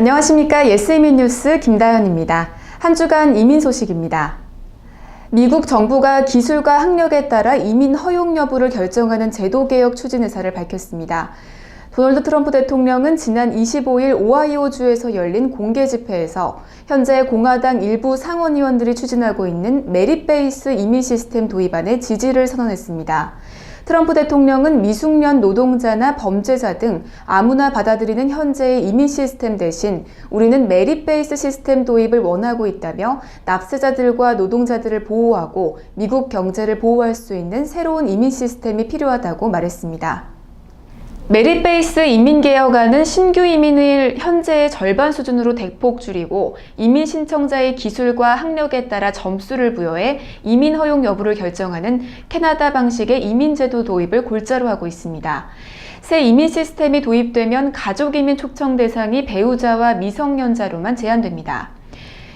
안녕하십니까. 예스이민 뉴스 김다연입니다. 한 주간 이민 소식입니다. 미국 정부가 기술과 학력에 따라 이민 허용 여부를 결정하는 제도 개혁 추진 의사를 밝혔습니다. 도널드 트럼프 대통령은 지난 25일 오하이오주에서 열린 공개 집회에서 현재 공화당 일부 상원의원들이 추진하고 있는 메릿 베이스 이민 시스템 도입안에 지지를 선언했습니다. 트럼프 대통령은 미숙련 노동자나 범죄자 등 아무나 받아들이는 현재의 이민 시스템 대신 우리는 메릿 베이스 시스템 도입을 원하고 있다며 납세자들과 노동자들을 보호하고 미국 경제를 보호할 수 있는 새로운 이민 시스템이 필요하다고 말했습니다. 메릿 베이스 이민개혁안은 신규 이민을 현재의 절반 수준으로 대폭 줄이고 이민 신청자의 기술과 학력에 따라 점수를 부여해 이민 허용 여부를 결정하는 캐나다 방식의 이민제도 도입을 골자로 하고 있습니다. 새 이민 시스템이 도입되면 가족 이민 초청 대상이 배우자와 미성년자로만 제한됩니다.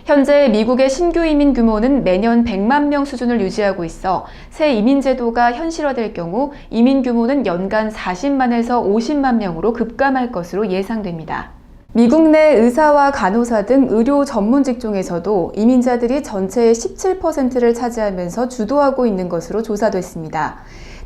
현재 미국의 신규 이민 규모는 매년 100만 명 수준을 유지하고 있어 새 이민 제도가 현실화될 경우 이민 규모는 연간 40만에서 50만 명으로 급감할 것으로 예상됩니다. 미국 내 의사와 간호사 등 의료 전문 직종에서도 이민자들이 전체의 17%를 차지하면서 주도하고 있는 것으로 조사됐습니다.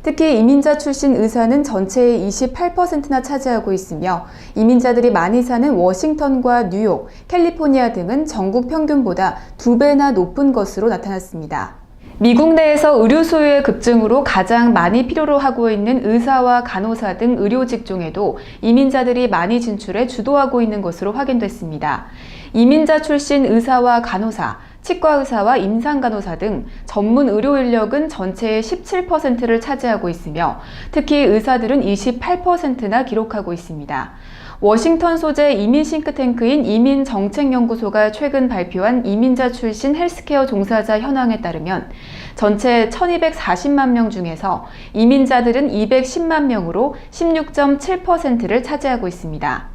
특히 이민자 출신 의사는 전체의 28%나 차지하고 있으며 이민자들이 많이 사는 워싱턴과 뉴욕, 캘리포니아 등은 전국 평균보다 2배나 높은 것으로 나타났습니다. 미국 내에서 의료 소요의 급증으로 가장 많이 필요로 하고 있는 의사와 간호사 등 의료 직종에도 이민자들이 많이 진출해 주도하고 있는 것으로 확인됐습니다. 이민자 출신 의사와 간호사, 치과의사와 임상간호사 등 전문 의료 인력은 전체의 17%를 차지하고 있으며 특히 의사들은 28%나 기록하고 있습니다. 워싱턴 소재 이민 싱크탱크인 이민정책연구소가 최근 발표한 이민자 출신 헬스케어 종사자 현황에 따르면 전체 1240만 명 중에서 이민자들은 210만 명으로 16.7%를 차지하고 있습니다.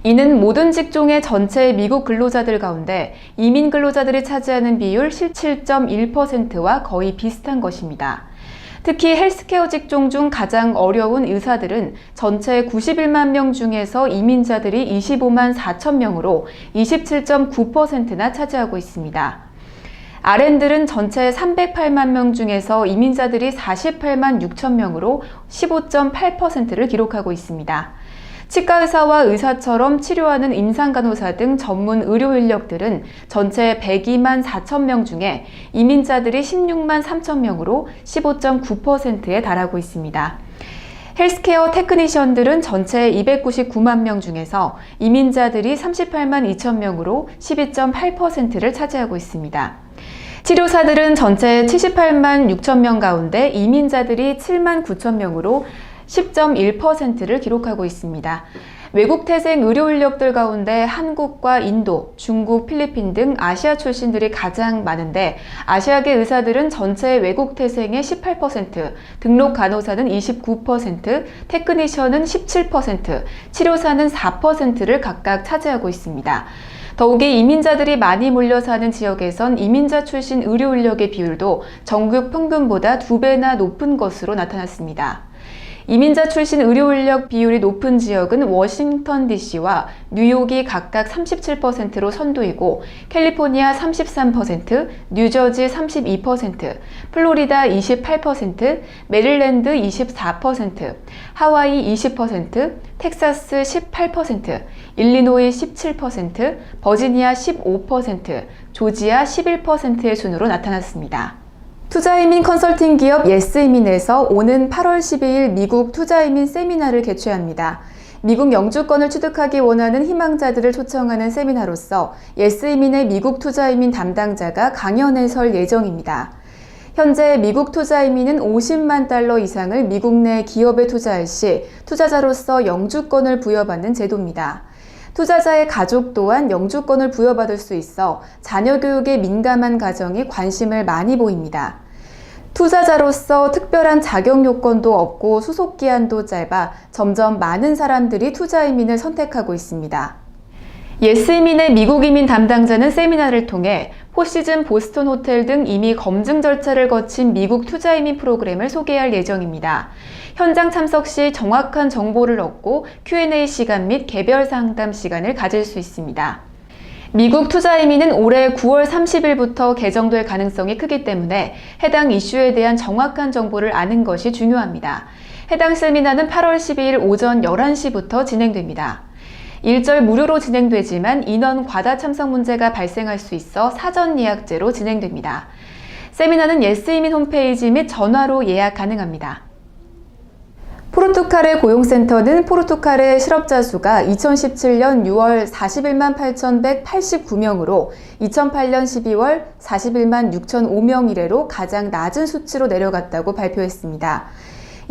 이는 모든 직종의 전체 미국 근로자들 가운데 이민 근로자들이 차지하는 비율 17.1%와 거의 비슷한 것입니다. 특히 헬스케어 직종 중 가장 어려운 의사들은 전체 91만 명 중에서 이민자들이 25만 4천 명으로 27.9%나 차지하고 있습니다. RN들은 전체 308만 명 중에서 이민자들이 48만 6천 명으로 15.8%를 기록하고 있습니다. 치과의사와 의사처럼 치료하는 임상간호사 등 전문 의료 인력들은 전체 102만 4천 명 중에 이민자들이 16만 3천 명으로 15.9%에 달하고 있습니다. 헬스케어 테크니션들은 전체 299만 명 중에서 이민자들이 38만 2천 명으로 12.8%를 차지하고 있습니다. 치료사들은 전체 78만 6천 명 가운데 이민자들이 7만 9천 명으로 10.1%를 기록하고 있습니다. 외국 태생 의료 인력들 가운데 한국과 인도, 중국, 필리핀 등 아시아 출신들이 가장 많은데 아시아계 의사들은 전체 외국 태생의 18%, 등록 간호사는 29%, 테크니션은 17%, 치료사는 4%를 각각 차지하고 있습니다. 더욱이 이민자들이 많이 몰려 사는 지역에선 이민자 출신 의료 인력의 비율도 전국 평균보다 2배나 높은 것으로 나타났습니다. 이민자 출신 의료 인력 비율이 높은 지역은 워싱턴 DC와 뉴욕이 각각 37%로 선두이고 캘리포니아 33%, 뉴저지 32%, 플로리다 28%, 메릴랜드 24%, 하와이 20%, 텍사스 18%, 일리노이 17%, 버지니아 15%, 조지아 11%의 순으로 나타났습니다. 투자이민 컨설팅 기업 예스이민에서 오는 8월 12일 미국 투자이민 세미나를 개최합니다. 미국 영주권을 취득하기 원하는 희망자들을 초청하는 세미나로서 예스이민의 미국 투자이민 담당자가 강연에 설 예정입니다. 현재 미국 투자이민은 50만 달러 이상을 미국 내 기업에 투자할 시 투자자로서 영주권을 부여받는 제도입니다. 투자자의 가족 또한 영주권을 부여받을 수 있어 자녀 교육에 민감한 가정이 관심을 많이 보입니다. 투자자로서 특별한 자격 요건도 없고 수속 기한도 짧아 점점 많은 사람들이 투자 이민을 선택하고 있습니다. 예스이민의 미국 이민 담당자는 세미나를 통해 포시즌 보스턴 호텔 등 이미 검증 절차를 거친 미국 투자 이민 프로그램을 소개할 예정입니다. 현장 참석 시 정확한 정보를 얻고 Q&A 시간 및 개별 상담 시간을 가질 수 있습니다. 미국 투자 이민은 올해 9월 30일부터 개정될 가능성이 크기 때문에 해당 이슈에 대한 정확한 정보를 아는 것이 중요합니다. 해당 세미나는 8월 12일 오전 11시부터 진행됩니다. 일절 무료로 진행되지만 인원 과다 참석 문제가 발생할 수 있어 사전 예약제로 진행됩니다. 세미나는 예스이민 홈페이지 및 전화로 예약 가능합니다. 포르투갈의 고용센터는 포르투갈의 실업자 수가 2017년 6월 41만 8,189명으로 2008년 12월 41만 6,005명 이래로 가장 낮은 수치로 내려갔다고 발표했습니다.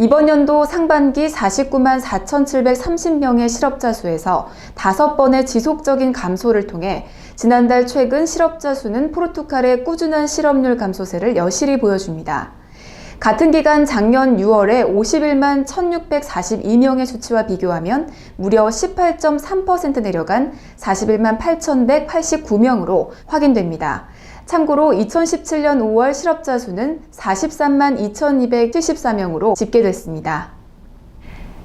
이번 연도 상반기 49만 4,730명의 실업자 수에서 5번의 지속적인 감소를 통해 지난달 최근 실업자 수는 포르투갈의 꾸준한 실업률 감소세를 여실히 보여줍니다. 같은 기간 작년 6월에 51만 1,642명의 수치와 비교하면 무려 18.3% 내려간 41만 8,189명으로 확인됩니다. 참고로 2017년 5월 실업자 수는 43만 2,274명으로 집계됐습니다.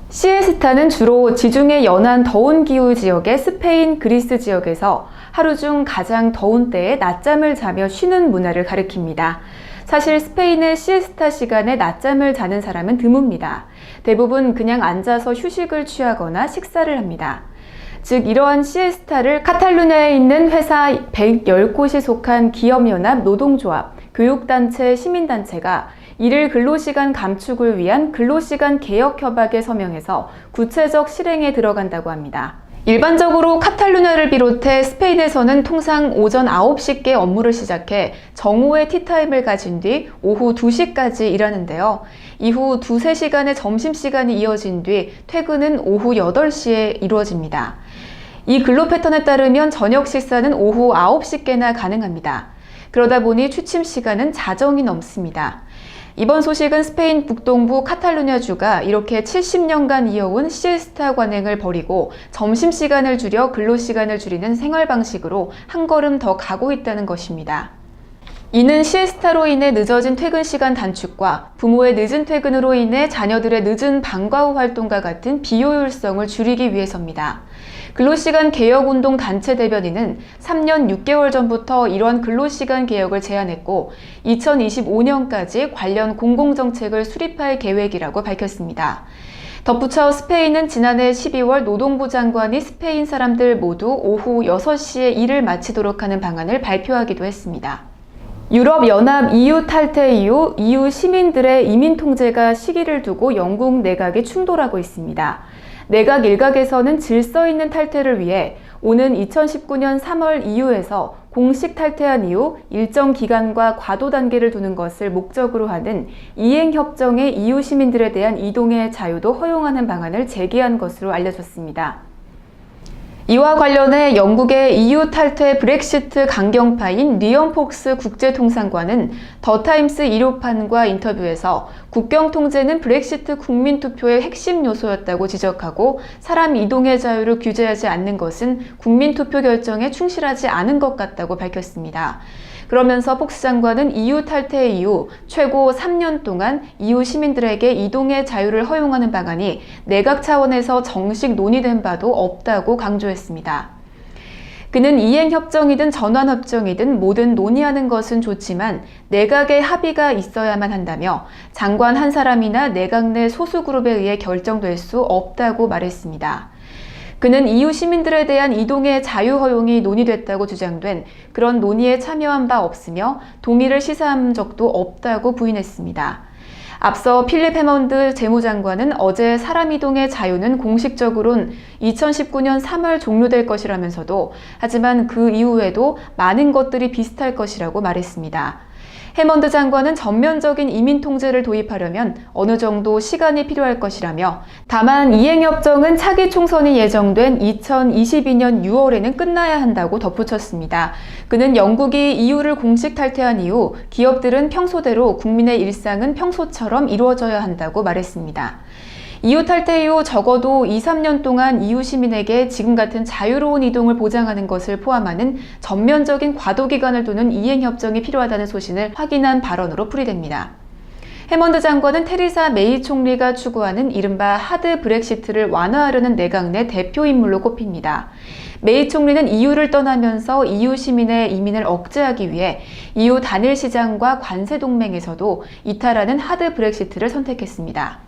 시에스타는 주로 지중해 연안 더운 기후 지역의 스페인, 그리스 지역에서 하루 중 가장 더운 때에 낮잠을 자며 쉬는 문화를 가리킵니다. 사실 스페인의 시에스타 시간에 낮잠을 자는 사람은 드뭅니다. 대부분 그냥 앉아서 휴식을 취하거나 식사를 합니다. 즉 이러한 시에스타를 카탈루냐에 있는 회사 110곳이 속한 기업연합 노동조합, 교육단체, 시민단체가 일일 근로시간 감축을 위한 근로시간 개혁 협약에 서명해서 구체적 실행에 들어간다고 합니다. 일반적으로 카탈루냐를 비롯해 스페인에서는 통상 오전 9시께 업무를 시작해 정오에 티타임을 가진 뒤 오후 2시까지 일하는데요. 이후 2-3시간의 점심시간이 이어진 뒤 퇴근은 오후 8시에 이루어집니다. 이 근로 패턴에 따르면 저녁 식사는 오후 9시께나 가능합니다. 그러다 보니 취침 시간은 자정이 넘습니다. 이번 소식은 스페인 북동부 카탈루냐주가 이렇게 70년간 이어온 시에스타 관행을 버리고 점심시간을 줄여 근로시간을 줄이는 생활 방식으로 한 걸음 더 가고 있다는 것입니다. 이는 시에스타로 인해 늦어진 퇴근 시간 단축과 부모의 늦은 퇴근으로 인해 자녀들의 늦은 방과 후 활동과 같은 비효율성을 줄이기 위해서입니다. 근로시간 개혁운동 단체 대변인은 3년 6개월 전부터 이러한 근로시간 개혁을 제안했고 2025년까지 관련 공공정책을 수립할 계획이라고 밝혔습니다. 덧붙여 스페인은 지난해 12월 노동부 장관이 스페인 사람들 모두 오후 6시에 일을 마치도록 하는 방안을 발표하기도 했습니다. 유럽연합 EU 탈퇴 이후 EU 시민들의 이민 통제가 시기를 두고 영국 내각이 충돌하고 있습니다. 내각 일각에서는 질서 있는 탈퇴를 위해 오는 2019년 3월 EU에서 공식 탈퇴한 이후 일정 기간과 과도 단계를 두는 것을 목적으로 하는 이행협정의 EU 시민들에 대한 이동의 자유도 허용하는 방안을 제기한 것으로 알려졌습니다. 이와 관련해 영국의 EU 탈퇴 브렉시트 강경파인 리언 폭스 국제통상관은 더타임스 일요판과 인터뷰에서 국경 통제는 브렉시트 국민투표의 핵심 요소였다고 지적하고 사람 이동의 자유를 규제하지 않는 것은 국민투표 결정에 충실하지 않은 것 같다고 밝혔습니다. 그러면서 폭스 장관은 EU 탈퇴 이후 최고 3년 동안 EU 시민들에게 이동의 자유를 허용하는 방안이 내각 차원에서 정식 논의된 바도 없다고 강조했습니다. 그는 이행협정이든 전환협정이든 뭐든 논의하는 것은 좋지만 내각의 합의가 있어야만 한다며 장관 한 사람이나 내각 내 소수그룹에 의해 결정될 수 없다고 말했습니다. 그는 EU 시민들에 대한 이동의 자유 허용이 논의됐다고 주장된 그런 논의에 참여한 바 없으며 동의를 시사한 적도 없다고 부인했습니다. 앞서 필립 해먼드 재무장관은 어제 사람 이동의 자유는 공식적으로는 2019년 3월 종료될 것이라면서도 하지만 그 이후에도 많은 것들이 비슷할 것이라고 말했습니다. 해먼드 장관은 전면적인 이민 통제를 도입하려면 어느 정도 시간이 필요할 것이라며 다만 이행협정은 차기 총선이 예정된 2022년 6월에는 끝나야 한다고 덧붙였습니다. 그는 영국이 EU를 공식 탈퇴한 이후 기업들은 평소대로 국민의 일상은 평소처럼 이루어져야 한다고 말했습니다. EU 탈퇴 이후 적어도 2, 3년 동안 EU 시민에게 지금 같은 자유로운 이동을 보장하는 것을 포함하는 전면적인 과도 기간을 두는 이행협정이 필요하다는 소신을 확인한 발언으로 풀이됩니다. 해먼드 장관은 테리사 메이 총리가 추구하는 이른바 하드 브렉시트를 완화하려는 내각 내 대표 인물로 꼽힙니다. 메이 총리는 EU를 떠나면서 EU 시민의 이민을 억제하기 위해 EU 단일 시장과 관세 동맹에서도 이탈하는 하드 브렉시트를 선택했습니다.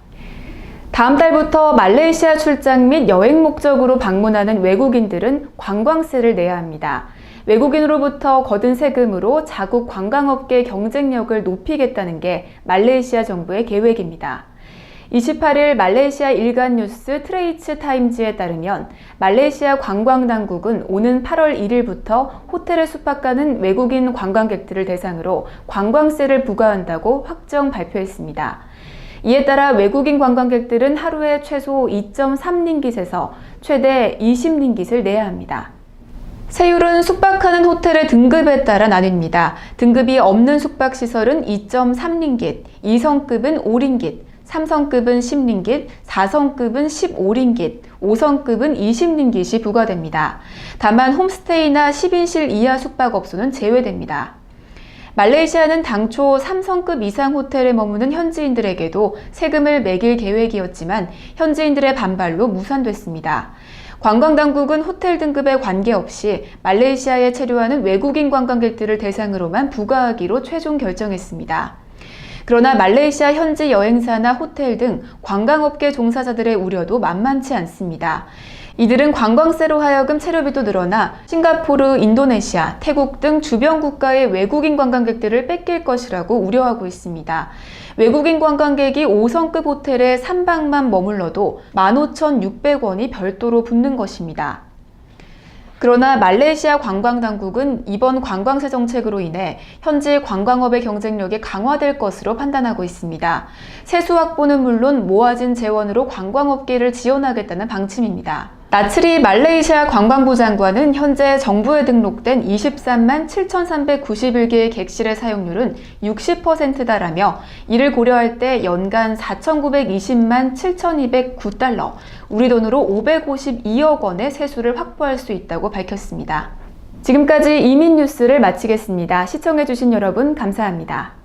다음 달부터 말레이시아 출장 및 여행 목적으로 방문하는 외국인들은 관광세를 내야 합니다. 외국인으로부터 거둔 세금으로 자국 관광업계 경쟁력을 높이겠다는 게 말레이시아 정부의 계획입니다. 28일 말레이시아 일간 뉴스 트레이츠 타임즈에 따르면 말레이시아 관광당국은 오는 8월 1일부터 호텔에 숙박하는 외국인 관광객들을 대상으로 관광세를 부과한다고 확정 발표했습니다. 이에 따라 외국인 관광객들은 하루에 최소 2.3링깃에서 최대 20링깃을 내야 합니다. 세율은 숙박하는 호텔의 등급에 따라 나뉩니다. 등급이 없는 숙박시설은 2.3링깃, 2성급은 5링깃, 3성급은 10링깃, 4성급은 15링깃, 5성급은 20링깃이 부과됩니다. 다만 홈스테이나 10인실 이하 숙박업소는 제외됩니다. 말레이시아는 당초 3성급 이상 호텔에 머무는 현지인들에게도 세금을 매길 계획이었지만 현지인들의 반발로 무산됐습니다. 관광당국은 호텔 등급에 관계없이 말레이시아에 체류하는 외국인 관광객들을 대상으로만 부과하기로 최종 결정했습니다. 그러나 말레이시아 현지 여행사나 호텔 등 관광업계 종사자들의 우려도 만만치 않습니다. 이들은 관광세로 하여금 체류비도 늘어나 싱가포르, 인도네시아, 태국 등 주변 국가의 외국인 관광객들을 뺏길 것이라고 우려하고 있습니다. 외국인 관광객이 5성급 호텔에 3박만 머물러도 15,600원이 별도로 붙는 것입니다. 그러나 말레이시아 관광당국은 이번 관광세 정책으로 인해 현지 관광업의 경쟁력이 강화될 것으로 판단하고 있습니다. 세수 확보는 물론 모아진 재원으로 관광업계를 지원하겠다는 방침입니다. 나츠리 말레이시아 관광부 장관은 현재 정부에 등록된 23만 7,391개의 객실의 사용률은 60%다라며 이를 고려할 때 연간 4,920만 7,209달러, 우리 돈으로 552억 원의 세수를 확보할 수 있다고 밝혔습니다. 지금까지 이민 뉴스를 마치겠습니다. 시청해주신 여러분 감사합니다.